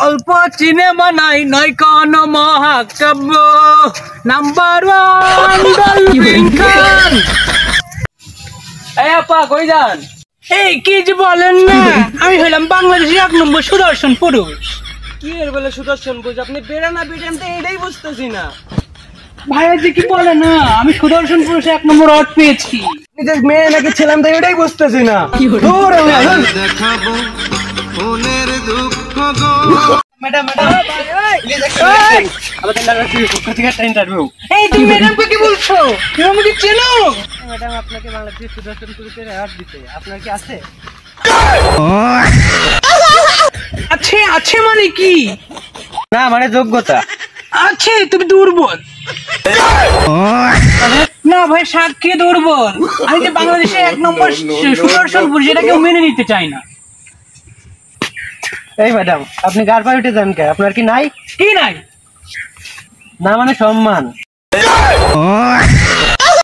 অল্প সিনেমা নাই নয় কোন মহাকাব্য নাম্বার ওয়ান ডলফিন খান। এই আপা কই যান? এই কি যে বলেন না, আমি হইলাম বাংলাদেশের 1 নম্বর সুদর্শন পুরুষ। কি এর বলে সুদর্শন পুরুষ? আপনি বেড়ানা বেড়ান তো এটাই বুঝতেছি না। ভাইয়া যে কি বলে না, আমি সুদর্শন পুরুষে 1 নম্বর অর্ড পেয়েছি। নিজের মেয়ে নাকি ছিলাম তো এটাই বুঝতেছি না। Madam interview. এই তুমি ম্যাডামকে কি বলছো? তুমি আমাকে চেনো? ম্যাডাম আপনাকে বাংলাদেশের সুদর্শন পুরুষের অ্যাওয়ার্ড দিতে, আপনার কি আছে? আছে মানে কি? না মানে যোগ্যতা আছে, তুমি দুর্বল। না ভাই, সাক্ষী দুর্বল। আমি যে বাংলাদেশে 1 নম্বর সুদর্শন পুরুষ, এটা কেউ মেনে নিতে চায় না। এই ম্যাডাম আপনি গার পায়ে উঠে যান কে? আপনার কি নাই? কি নাই? না মানে সম্মান।